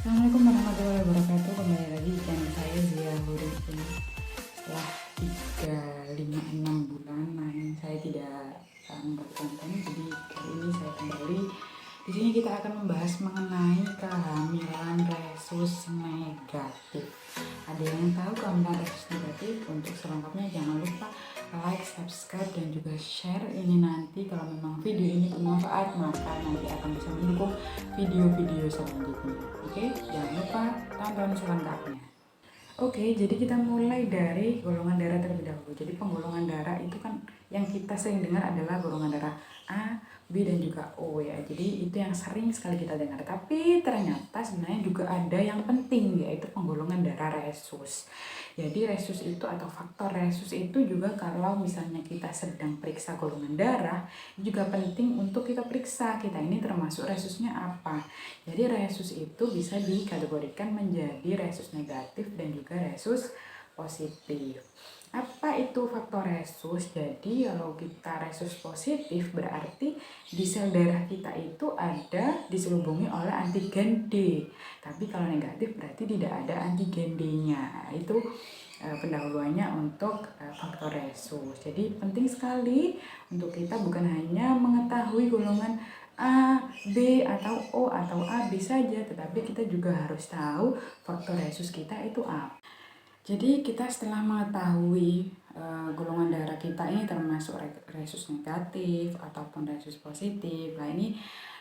Assalamualaikum warahmatullahi wabarakatuh. Kembali lagi di channel saya Zia Hurin ini. Setelah 3, 5, 6 bulan saya tidak membuat konten, jadi kali ini saya kembali. Di sini kita akan membahas mengenai kehamilan resus negatif. Ada yang tahu kehamilan resus negatif? Untuk selengkapnya jangan lupa like, subscribe, dan juga share ini nanti. Kalau memang video ini bermanfaat, maka nanti akan bisa mendukung video-video selanjutnya. Oke, jangan lupa tonton selengkapnya. Oke, jadi kita mulai dari golongan darah terlebih dahulu. Jadi penggolongan darah itu kan yang kita sering dengar adalah golongan darah A, B, dan juga O ya. Jadi itu yang sering sekali kita dengar. Tapi ternyata sebenarnya juga ada yang penting, yaitu penggolongan darah resus. Jadi resus itu atau faktor resus itu juga kalau misalnya kita sedang periksa golongan darah, juga penting untuk kita periksa kita ini termasuk resusnya apa. Jadi resus itu bisa dikategorikan menjadi resus negatif dan juga resus positif. Apa itu faktor resus? Jadi kalau kita resus positif berarti di sel darah kita itu ada diselubungi oleh antigen D. Tapi kalau negatif berarti tidak ada antigen D-nya. Itu pendahuluannya untuk faktor resus. Jadi penting sekali untuk kita bukan hanya mengetahui golongan A, B, atau O, atau AB saja, tetapi kita juga harus tahu faktor resus kita itu apa. Jadi kita setelah mengetahui golongan darah kita ini termasuk resus negatif ataupun resus positif, nah ini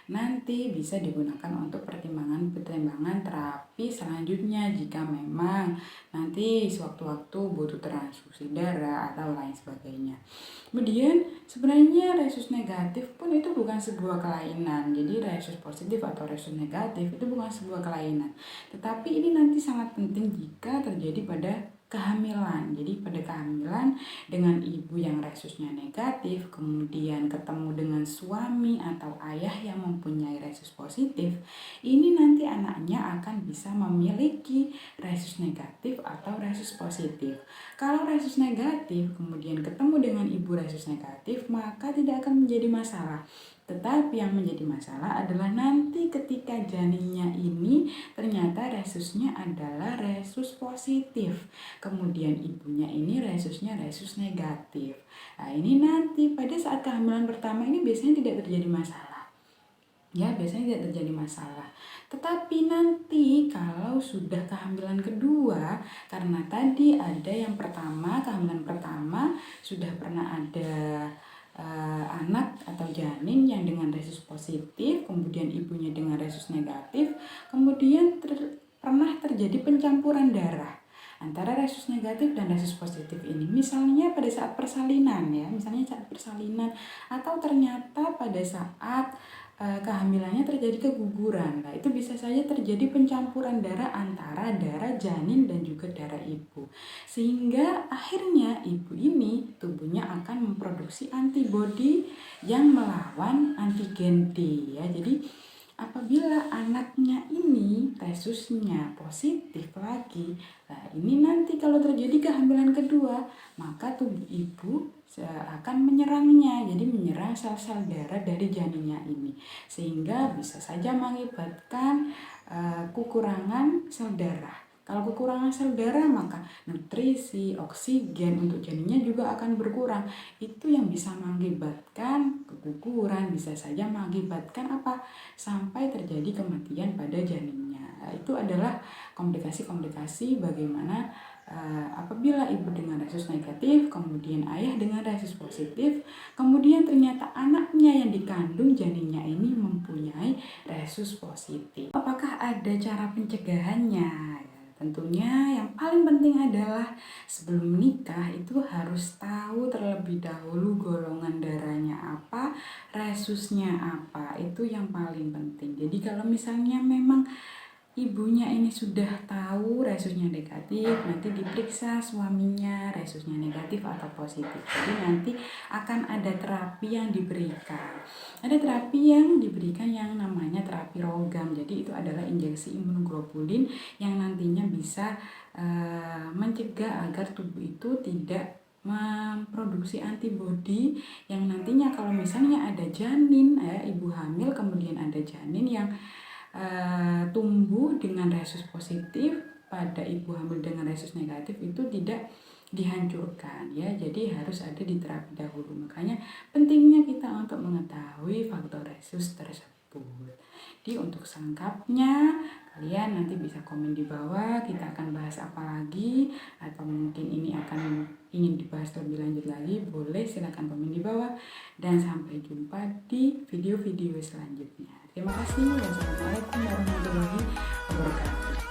nanti bisa digunakan untuk pertimbangan terapi selanjutnya jika memang nanti sewaktu-waktu butuh transfusi darah atau lain sebagainya. Kemudian sebenarnya resus negatif pun itu bukan sebuah kelainan. Jadi resus positif atau resus negatif itu bukan sebuah kelainan. Tetapi ini nanti sangat penting jika terjadi pada kehamilan. Jadi pada kehamilan dengan ibu yang resusnya negatif, kemudian ketemu dengan suami atau ayah yang mempunyai resus positif, ini nanti anaknya akan bisa memiliki resus negatif atau resus positif. Kalau resus negatif kemudian ketemu dengan ibu resus negatif, maka tidak akan menjadi masalah. Tetapi yang menjadi masalah adalah nanti ketika janinnya ini ternyata resusnya adalah resus positif. Kemudian ibunya ini resusnya resus negatif. Nah ini nanti pada saat kehamilan pertama ini biasanya tidak terjadi masalah. Ya, biasanya tidak terjadi masalah. Tetapi nanti kalau sudah kehamilan kedua, karena tadi ada yang pertama, kehamilan pertama sudah pernah ada anak atau janin yang dengan resus positif, kemudian ibunya dengan resus negatif, kemudian pernah terjadi pencampuran darah antara resus negatif dan resus positif ini. Misalnya pada saat persalinan ya, atau ternyata pada saat kehamilannya terjadi keguguran. Nah, itu bisa saja terjadi pencampuran darah antara darah janin dan juga darah ibu. Sehingga akhirnya ibu ini tubuhnya akan memproduksi antibodi yang melawan antigen D ya. Jadi apabila anaknya ini resusnya positif lagi, nah ini nanti kalau terjadi kehamilan kedua, maka tubuh ibu akan menyerangnya, jadi menyerang sel-sel darah dari janinnya ini, sehingga bisa saja mengakibatkan kekurangan sel darah. Kalau kekurangan sel darah, maka nutrisi, oksigen untuk janinnya juga akan berkurang. Itu yang bisa mengakibatkan keguguran, bisa saja mengakibatkan apa? Sampai terjadi kematian pada janinnya. Itu adalah komplikasi-komplikasi bagaimana apabila ibu dengan resus negatif, kemudian ayah dengan resus positif, kemudian ternyata anaknya yang dikandung janinnya ini mempunyai resus positif. Apakah ada cara pencegahannya? Tentunya yang paling penting adalah sebelum menikah itu harus tahu terlebih dahulu golongan darahnya apa, resusnya apa. Itu yang paling penting. Jadi kalau misalnya memang ibunya ini sudah tahu resusnya negatif, nanti diperiksa suaminya resusnya negatif atau positif. Jadi nanti akan ada terapi yang diberikan. Ada terapi yang diberikan yang namanya terapi rogam. Jadi itu adalah injeksi imunoglobulin yang nantinya bisa mencegah agar tubuh itu tidak memproduksi antibodi yang nantinya kalau misalnya ada janin, ibu hamil kemudian ada janin yang tumbuh dengan resus positif pada ibu hamil dengan resus negatif itu tidak dihancurkan ya, jadi harus ada di terapi dahulu. Makanya pentingnya kita untuk mengetahui faktor resus tersebut. Jadi untuk selengkapnya kalian nanti bisa komen di bawah, kita akan bahas apa lagi, atau mungkin ini akan ingin dibahas lebih lanjut lagi, boleh silahkan komen di bawah. Dan sampai jumpa di video-video selanjutnya. Terima kasih. Wassalamualaikum warahmatullahi wabarakatuh.